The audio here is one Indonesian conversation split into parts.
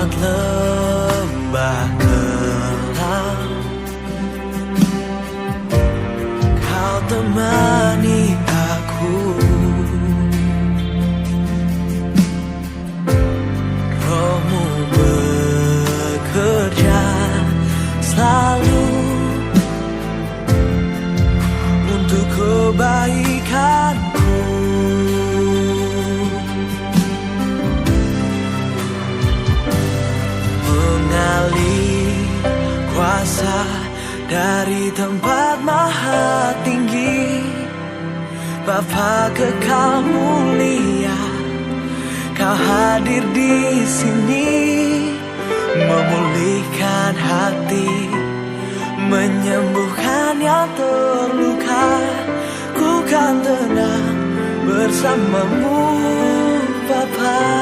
Lewat lembah kelam, kau temani aku. Rohmu bekerja selalu untuk kebaikanku. Mengalir kuasa dari tempat maha tinggi, Bapa kekal mulia, kau hadir di sini, memulihkan hati, menyembuhkan yang terluka. Ku kan tenang bersamamu, Bapa.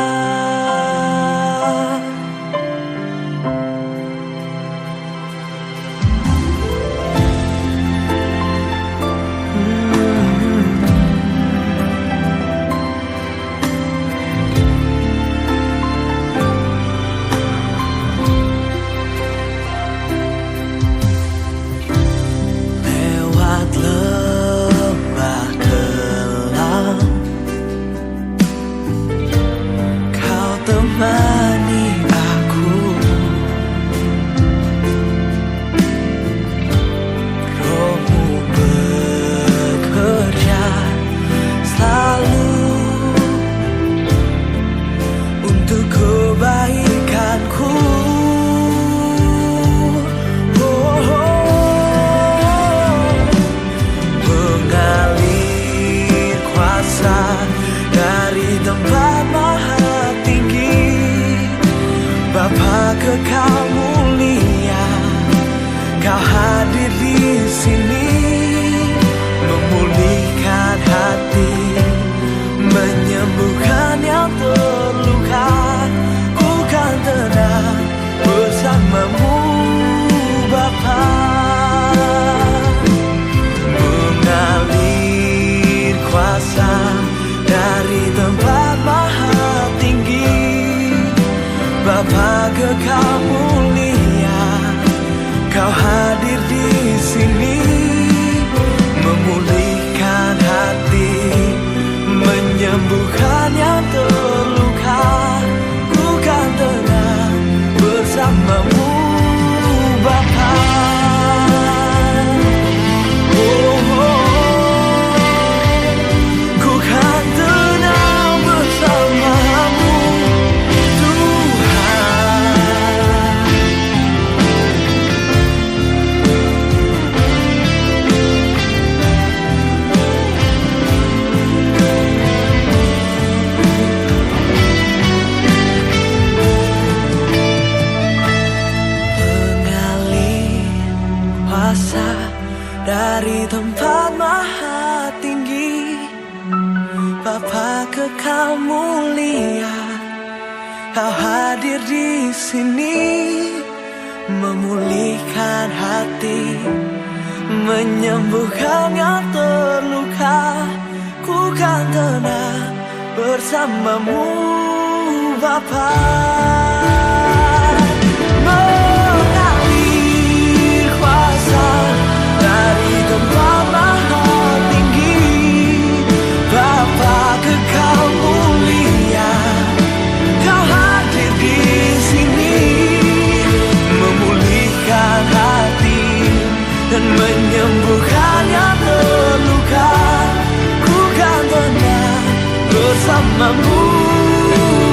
Temani aku, Rohmu bekerja selalu untuk kebaikanku. Mengalir kuasa dari tempat maha tinggi, Bapa kekal mulia, kau hadir di sini, memulihkan hati, menyembuhkan yang terluka. Ku kan tenang bersamamu, Bapa. Mengalir kuasa dari tempat maha tinggi, Bapa kekal mulia, kau hadir di sini, memulihkan hati, menyembuhkan yang terluka. Ku kan tenang bersamamu, Bapa. Ku kan tenang bersamamu, dari tempat maha tinggi, Bapa kekal mulia, kau hadir di sini, memulihkan hati, menyembuhkan yang terluka. Ku kan tenang bersamamu, Bapa. Mengalir kuasa dari tempat maha tinggi, Bapa kekal mulia, kau hadir di sini, memulihkan hati dan menyembuhkan yang terluka. Ku kan tenang bersamamu,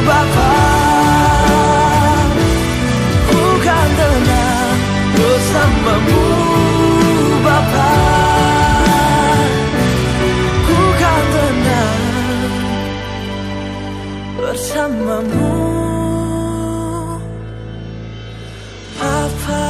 Bapa. Ku kan tenang bersamamu, Bapa. Ku kan tenang bersamamu, Bapa.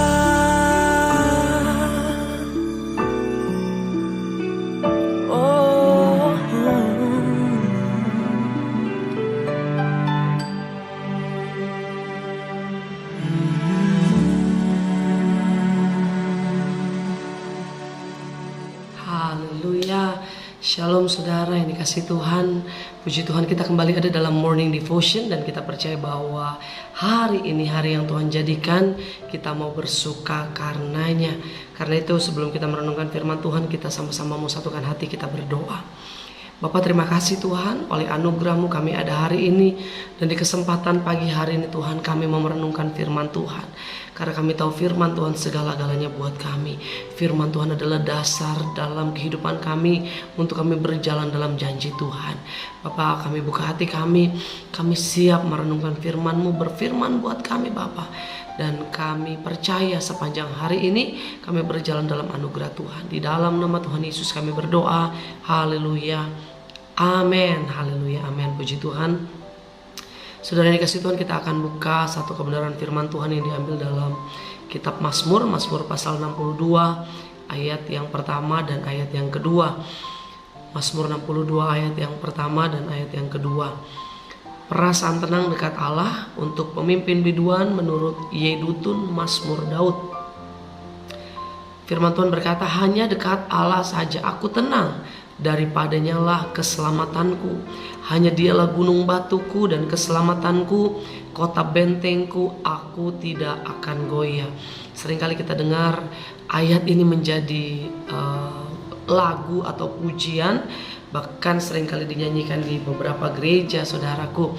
Shalom saudara yang dikasih Tuhan. Puji Tuhan, kita kembali ada dalam morning devotion, dan kita percaya bahwa hari ini hari yang Tuhan jadikan, kita mau bersuka karenanya. Karena itu sebelum kita merenungkan firman Tuhan, kita sama-sama mau satukan hati, kita berdoa. Bapa, terima kasih Tuhan, oleh anugerah-Mu kami ada hari ini, dan di kesempatan pagi hari ini Tuhan, kami mau merenungkan firman Tuhan. Karena kami tahu firman Tuhan segala-galanya buat kami. Firman Tuhan adalah dasar dalam kehidupan kami, untuk kami berjalan dalam janji Tuhan. Bapa, kami buka hati kami siap merenungkan firman-Mu, berfirman buat kami Bapa. Dan kami percaya sepanjang hari ini kami berjalan dalam anugerah Tuhan. Di dalam nama Tuhan Yesus kami berdoa. Haleluya. Amin. Haleluya. Amin. Puji Tuhan. Saudara yang dikasih Tuhan, kita akan buka satu kebenaran firman Tuhan yang diambil dalam kitab Mazmur pasal 62 ayat yang pertama dan ayat yang kedua. Mazmur 62 ayat yang pertama dan ayat yang kedua. Perasaan tenang dekat Allah untuk pemimpin biduan menurut Yedutun Mazmur Daud. Firman Tuhan berkata, hanya dekat Allah saja aku tenang, daripadanya lah keselamatanku. Hanya dialah gunung batuku dan keselamatanku, kota bentengku, aku tidak akan goyah. Seringkali kita dengar ayat ini menjadi lagu atau pujian, bahkan seringkali dinyanyikan di beberapa gereja, saudaraku.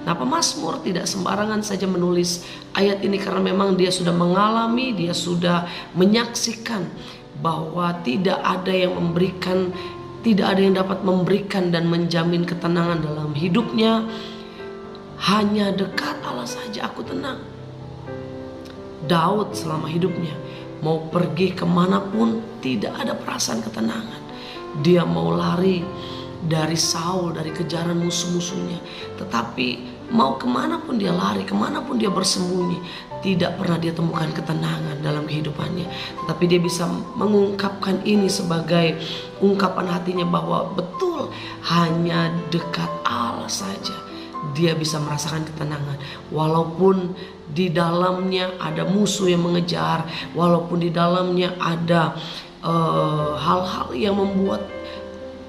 Nah, pemazmur tidak sembarangan saja menulis ayat ini, karena memang dia sudah mengalami, dia sudah menyaksikan bahwa tidak ada yang dapat memberikan dan menjamin ketenangan dalam hidupnya. Hanya dekat Allah saja aku tenang. Daud selama hidupnya mau pergi kemanapun tidak ada perasaan ketenangan. Dia mau lari dari Saul, dari kejaran musuh-musuhnya, tetapi mau kemanapun dia lari, kemanapun dia bersembunyi, tidak pernah dia temukan ketenangan dalam kehidupannya. Tetapi dia bisa mengungkapkan ini sebagai ungkapan hatinya, bahwa betul hanya dekat Allah saja dia bisa merasakan ketenangan. Walaupun di dalamnya ada musuh yang mengejar, walaupun di dalamnya ada hal-hal yang membuat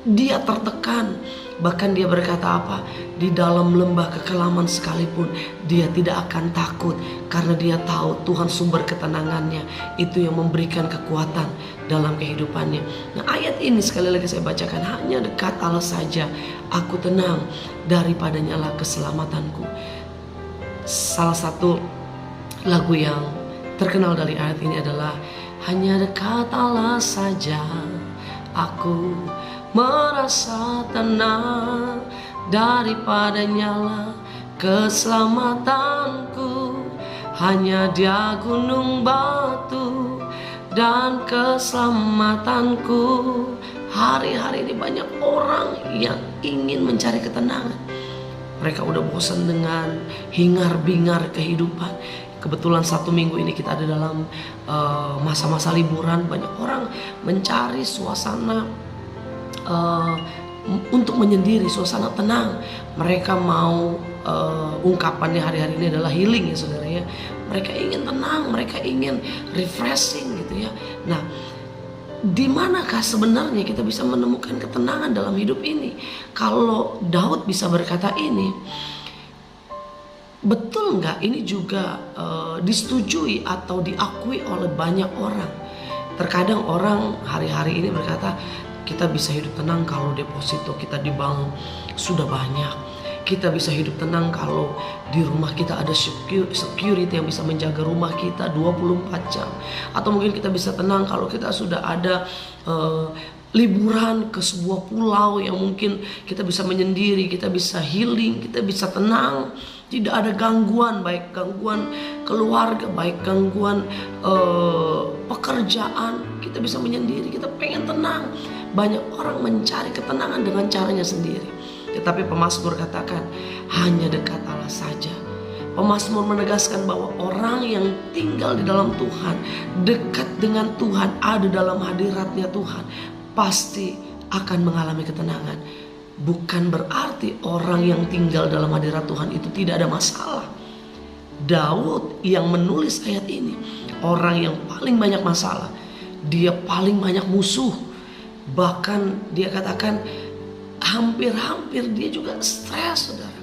dia tertekan. Bahkan dia berkata apa? Di dalam lembah kekelaman sekalipun dia tidak akan takut, karena dia tahu Tuhan sumber ketenangannya. Itu yang memberikan kekuatan dalam kehidupannya. Nah, ayat ini sekali lagi saya bacakan, hanya dekat Allah saja aku tenang, daripadanya lah keselamatanku. Salah satu lagu yang terkenal dari ayat ini adalah, hanya dekat Allah saja aku merasa tenang, daripadanya lah keselamatanku. Hanya Dia gunung batu dan keselamatanku. Hari-hari ini banyak orang yang ingin mencari ketenangan. Mereka udah bosan dengan hingar-bingar kehidupan. Kebetulan satu minggu ini kita ada dalam masa-masa liburan. Banyak orang mencari suasana untuk menyendiri, suasana tenang. Mereka mau ungkapannya hari-hari ini adalah healing, ya saudara ya. Mereka ingin tenang, mereka ingin refreshing gitu ya. Nah, di manakah sebenarnya kita bisa menemukan ketenangan dalam hidup ini? Kalau Daud bisa berkata ini, betul nggak ini juga disetujui atau diakui oleh banyak orang? Terkadang orang hari-hari ini berkata, kita bisa hidup tenang kalau deposito kita di bank sudah banyak. Kita bisa hidup tenang kalau di rumah kita ada security yang bisa menjaga rumah kita 24 jam. Atau mungkin kita bisa tenang kalau kita sudah ada liburan ke sebuah pulau yang mungkin kita bisa menyendiri, kita bisa healing, kita bisa tenang. Tidak ada gangguan, baik gangguan keluarga, baik gangguan pekerjaan. Kita bisa menyendiri, kita pengen tenang. Banyak orang mencari ketenangan dengan caranya sendiri. Tetapi pemazmur katakan, hanya dekat Allah saja. Pemazmur menegaskan bahwa orang yang tinggal di dalam Tuhan, dekat dengan Tuhan, ada dalam hadiratnya Tuhan, pasti akan mengalami ketenangan. Bukan berarti orang yang tinggal dalam hadirat Tuhan itu tidak ada masalah. Daud yang menulis ayat ini, orang yang paling banyak masalah, dia paling banyak musuh, Bahkan dia katakan hampir-hampir dia juga stres, saudaraku.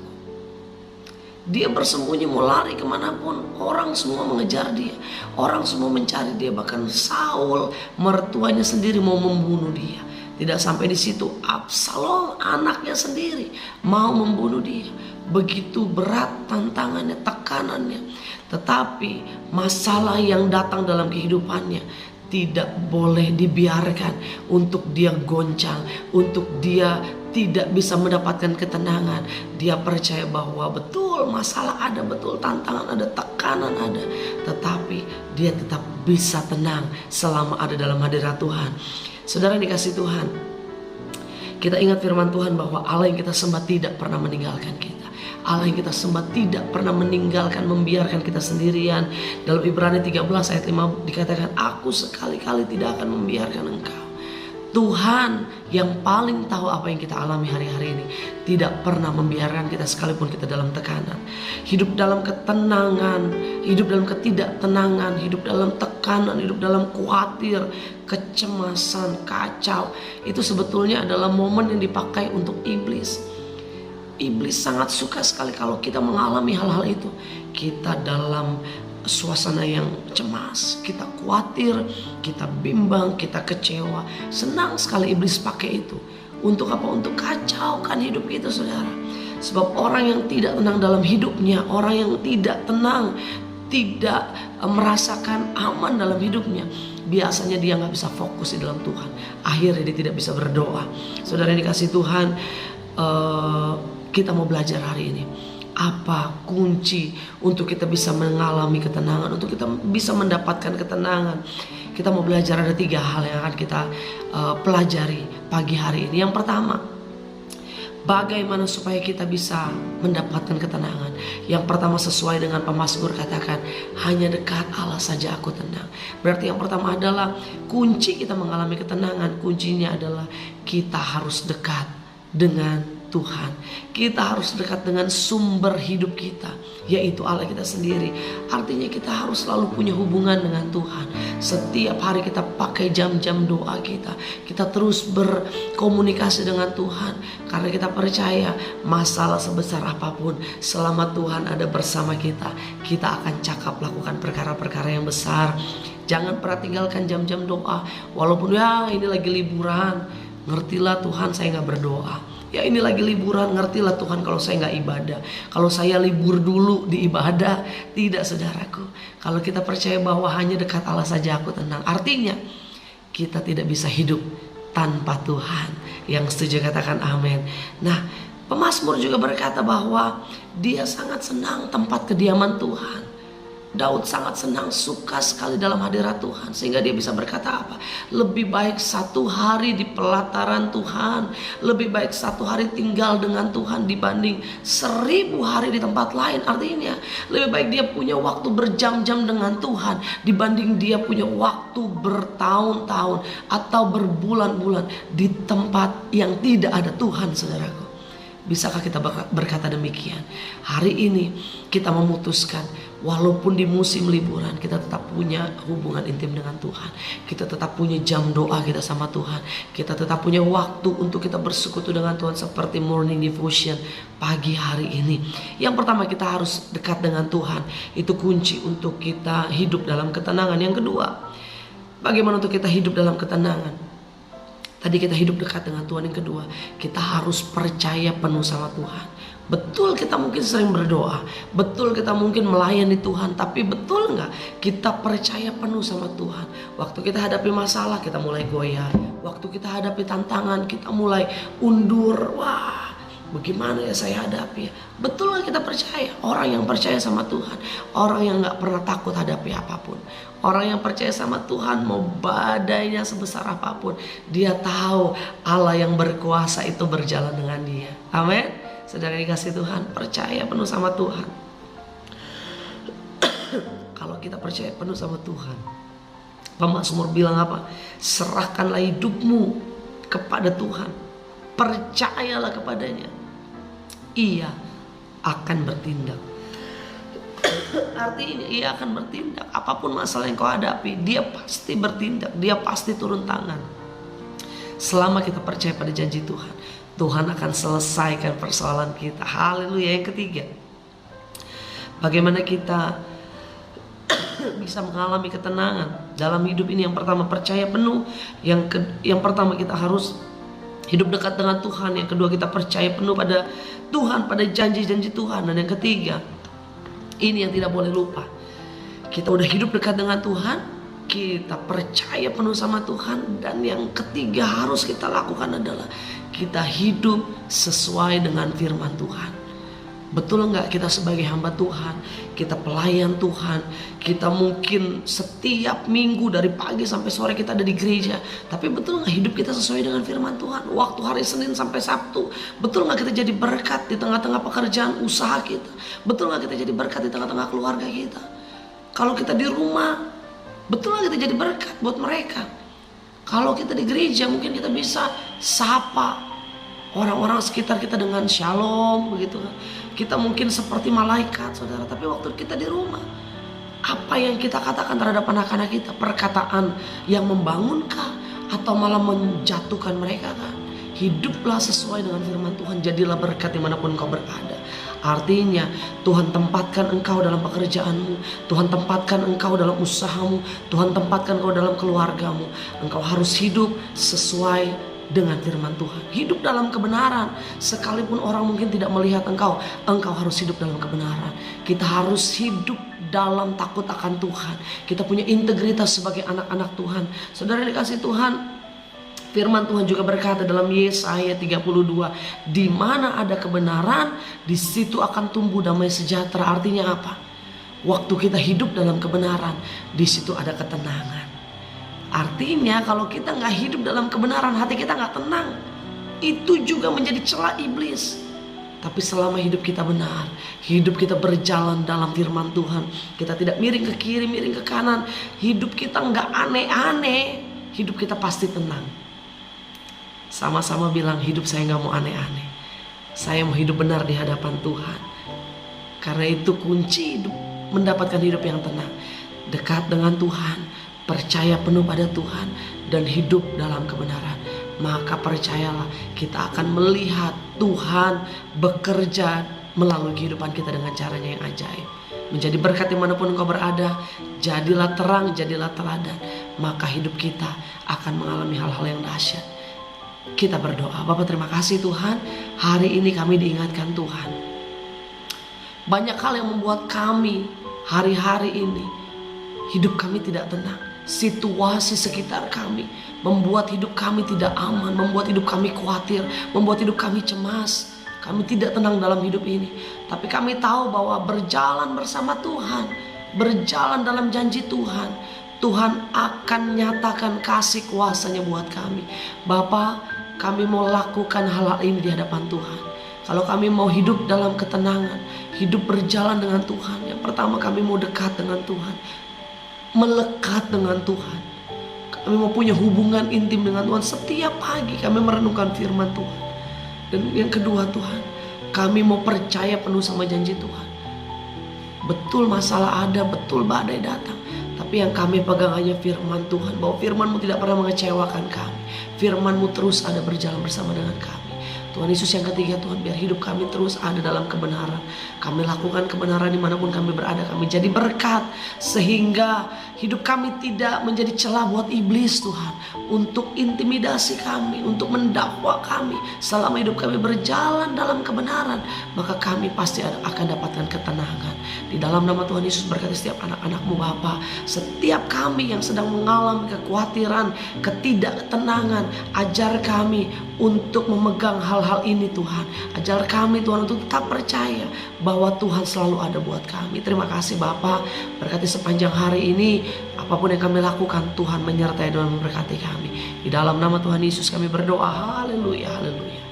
Dia bersembunyi mau lari kemanapun, orang semua mengejar dia, orang semua mencari dia. Bahkan Saul, mertuanya sendiri, mau membunuh dia. Tidak sampai di situ, Absalom anaknya sendiri mau membunuh dia. Begitu berat tantangannya, tekanannya. Tetapi masalah yang datang dalam kehidupannya tidak boleh dibiarkan untuk dia goncang, untuk dia tidak bisa mendapatkan ketenangan. Dia percaya bahwa betul masalah ada, betul tantangan ada, tekanan ada, tetapi dia tetap bisa tenang selama ada dalam hadirat Tuhan. Saudara yang dikasihi Tuhan, kita ingat firman Tuhan bahwa Allah yang kita sembah tidak pernah meninggalkan kita. Allah yang kita sembah tidak pernah meninggalkan, membiarkan kita sendirian. Dalam Ibrani 13 ayat 5 dikatakan, aku sekali-kali tidak akan membiarkan engkau. Tuhan yang paling tahu apa yang kita alami hari-hari ini tidak pernah membiarkan kita sekalipun kita dalam tekanan. Hidup dalam ketenangan, hidup dalam ketidaktenangan, hidup dalam tekanan, hidup dalam khawatir, kecemasan, kacau. Itu sebetulnya adalah momen yang dipakai untuk iblis. Iblis sangat suka sekali kalau kita mengalami hal-hal itu. Kita dalam suasana yang cemas, kita khawatir, kita bimbang, kita kecewa. Senang sekali iblis pakai itu. Untuk apa? Untuk kacaukan hidup kita, saudara. Sebab orang yang tidak tenang dalam hidupnya, orang yang tidak tenang, tidak merasakan aman dalam hidupnya, biasanya dia gak bisa fokus di dalam Tuhan. Akhirnya dia tidak bisa berdoa. Saudara yang dikasihi Tuhan, kita mau belajar hari ini. Apa kunci untuk kita bisa mengalami ketenangan, untuk kita bisa mendapatkan ketenangan? Kita mau belajar, ada 3 hal yang akan kita pelajari pagi hari ini. Yang pertama, bagaimana supaya kita bisa mendapatkan ketenangan. Yang pertama, sesuai dengan pemazmur katakan, hanya dekat Allah saja aku tenang. Berarti yang pertama adalah kunci kita mengalami ketenangan. Kuncinya adalah kita harus dekat dengan Tuhan. Kita harus dekat dengan sumber hidup kita, yaitu Allah kita sendiri. Artinya kita harus selalu punya hubungan dengan Tuhan. Setiap hari kita pakai jam-jam doa kita. Kita terus berkomunikasi dengan Tuhan. Karena kita percaya masalah sebesar apapun, selama Tuhan ada bersama kita, kita akan cakap lakukan perkara-perkara yang besar. Jangan pernah tinggalkan jam-jam doa. Walaupun ya ini lagi liburan, ngertilah Tuhan saya gak berdoa. Ya ini lagi liburan, ngertilah Tuhan kalau saya gak ibadah. Kalau saya libur dulu di ibadah. Tidak, saudaraku. Kalau kita percaya bahwa hanya dekat Allah saja aku tenang, artinya kita tidak bisa hidup tanpa Tuhan. Yang setuju katakan amin. Nah, pemazmur juga berkata bahwa dia sangat senang tempat kediaman Tuhan. Daud sangat senang, suka sekali dalam hadirat Tuhan. Sehingga dia bisa berkata apa? Lebih baik 1 hari di pelataran Tuhan, lebih baik 1 hari tinggal dengan Tuhan dibanding 1000 hari di tempat lain. Artinya lebih baik dia punya waktu berjam-jam dengan Tuhan dibanding dia punya waktu bertahun-tahun atau berbulan-bulan di tempat yang tidak ada Tuhan, saudaraku. Bisakah kita berkata demikian? Hari ini kita memutuskan, walaupun di musim liburan, kita tetap punya hubungan intim dengan Tuhan. Kita tetap punya jam doa kita sama Tuhan. Kita tetap punya waktu untuk kita bersekutu dengan Tuhan seperti morning devotion pagi hari ini. Yang pertama, kita harus dekat dengan Tuhan. Itu kunci untuk kita hidup dalam ketenangan. Yang kedua, bagaimana untuk kita hidup dalam ketenangan? Tadi kita hidup dekat dengan Tuhan. Yang kedua, kita harus percaya penuh sama Tuhan. Betul kita mungkin sering berdoa, betul kita mungkin melayani Tuhan, tapi betul nggak kita percaya penuh sama Tuhan? Waktu kita hadapi masalah, kita mulai goyah. Waktu kita hadapi tantangan, kita mulai undur. Wah, bagaimana ya saya hadapi? Betul nggak kita percaya? Orang yang percaya sama Tuhan, orang yang nggak pernah takut hadapi apapun, orang yang percaya sama Tuhan, mau badainya sebesar apapun, dia tahu Allah yang berkuasa itu berjalan dengan dia. Amin. Saudara dikasih Tuhan, percaya penuh sama Tuhan. Kalau kita percaya penuh sama Tuhan, pemazmur bilang apa? Serahkanlah hidupmu kepada Tuhan, percayalah kepadanya, Ia akan bertindak. Artinya Ia akan bertindak. Apapun masalah yang kau hadapi, Dia pasti bertindak, Dia pasti turun tangan. Selama kita percaya pada janji Tuhan, Tuhan akan selesaikan persoalan kita. Haleluya. Yang ketiga, bagaimana kita bisa mengalami ketenangan dalam hidup ini? Yang pertama, percaya penuh. Yang pertama, kita harus hidup dekat dengan Tuhan. Yang kedua, kita percaya penuh pada Tuhan, pada janji-janji Tuhan. Dan yang ketiga, ini yang tidak boleh lupa, kita udah hidup dekat dengan Tuhan, kita percaya penuh sama Tuhan. Dan yang ketiga harus kita lakukan adalah kita hidup sesuai dengan firman Tuhan. Betul enggak kita sebagai hamba Tuhan, kita pelayan Tuhan, kita mungkin setiap minggu dari pagi sampai sore kita ada di gereja, tapi betul enggak hidup kita sesuai dengan firman Tuhan? Waktu hari Senin sampai Sabtu, betul enggak kita jadi berkat di tengah-tengah pekerjaan usaha kita? Betul enggak kita jadi berkat di tengah-tengah keluarga kita? Kalau kita di rumah, betul enggak kita jadi berkat buat mereka? Kalau kita di gereja, mungkin kita bisa sapa orang-orang sekitar kita dengan shalom, begitu kan? Kita mungkin seperti malaikat, saudara. Tapi waktu kita di rumah, apa yang kita katakan terhadap anak-anak kita? Perkataan yang membangunkah atau malah menjatuhkan mereka kan? Hiduplah sesuai dengan firman Tuhan. Jadilah berkat dimanapun kau berada. Artinya Tuhan tempatkan engkau dalam pekerjaanmu, Tuhan tempatkan engkau dalam usahamu, Tuhan tempatkan engkau dalam keluargamu. Engkau harus hidup sesuai dengan firman Tuhan. Hidup dalam kebenaran. Sekalipun orang mungkin tidak melihat engkau harus hidup dalam kebenaran. Kita harus hidup dalam takut akan Tuhan. Kita punya integritas sebagai anak-anak Tuhan. Saudara dikasih Tuhan, firman Tuhan juga berkata dalam Yesaya 32, di mana ada kebenaran, di situ akan tumbuh damai sejahtera. Artinya apa? Waktu kita hidup dalam kebenaran, di situ ada ketenangan. Artinya kalau kita nggak hidup dalam kebenaran, hati kita nggak tenang. Itu juga menjadi celah iblis. Tapi selama hidup kita benar, hidup kita berjalan dalam firman Tuhan, kita tidak miring ke kiri, miring ke kanan, hidup kita nggak aneh-aneh, hidup kita pasti tenang. Sama-sama bilang, hidup saya nggak mau aneh-aneh. Saya mau hidup benar di hadapan Tuhan. Karena itu kunci hidup, mendapatkan hidup yang tenang. Dekat dengan Tuhan, percaya penuh pada Tuhan, dan hidup dalam kebenaran. Maka percayalah, kita akan melihat Tuhan bekerja melalui kehidupan kita dengan caranya yang ajaib. Menjadi berkat dimanapun engkau berada. Jadilah terang, jadilah teladan. Maka hidup kita akan mengalami hal-hal yang dahsyat. Kita berdoa. Bapa, terima kasih Tuhan, hari ini kami diingatkan Tuhan. Banyak hal yang membuat kami hari-hari ini hidup kami tidak tenang. Situasi sekitar kami membuat hidup kami tidak aman, membuat hidup kami khawatir, membuat hidup kami cemas. Kami tidak tenang dalam hidup ini. Tapi kami tahu bahwa berjalan bersama Tuhan, berjalan dalam janji Tuhan, Tuhan akan nyatakan kasih kuasanya buat kami. Bapa, kami mau lakukan hal-hal ini di hadapan Tuhan. Kalau kami mau hidup dalam ketenangan, hidup berjalan dengan Tuhan, yang pertama kami mau dekat dengan Tuhan, melekat dengan Tuhan. Kami mau punya hubungan intim dengan Tuhan. Setiap pagi kami merenungkan firman Tuhan. Dan yang kedua Tuhan, kami mau percaya penuh sama janji Tuhan. Betul masalah ada, betul badai datang, tapi yang kami pegang hanya firman Tuhan. Bahwa firman-Mu tidak pernah mengecewakan kami. Firman-Mu terus ada berjalan bersama dengan kami. Tuhan Yesus, yang ketiga Tuhan, biar hidup kami terus ada dalam kebenaran. Kami lakukan kebenaran dimanapun kami berada. Kami jadi berkat, sehingga hidup kami tidak menjadi celah buat iblis Tuhan, untuk intimidasi kami, untuk mendakwa kami. Selama hidup kami berjalan dalam kebenaran, maka kami pasti akan dapatkan ketenangan. Di dalam nama Tuhan Yesus, berkati setiap anak-anak-Mu Bapa. Setiap kami yang sedang mengalami kekhawatiran, ketidaktenangan, ajar kami untuk memegang hal-hal ini Tuhan. Ajar kami Tuhan untuk tetap percaya bahwa Tuhan selalu ada buat kami. Terima kasih Bapa. Berkati sepanjang hari ini, apapun yang kami lakukan, Tuhan menyertai dan memberkati kami. Di dalam nama Tuhan Yesus kami berdoa. Haleluya, haleluya.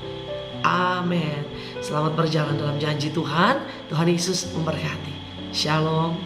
Amin. Selamat berjalan dalam janji Tuhan. Tuhan Yesus memberkati. Shalom.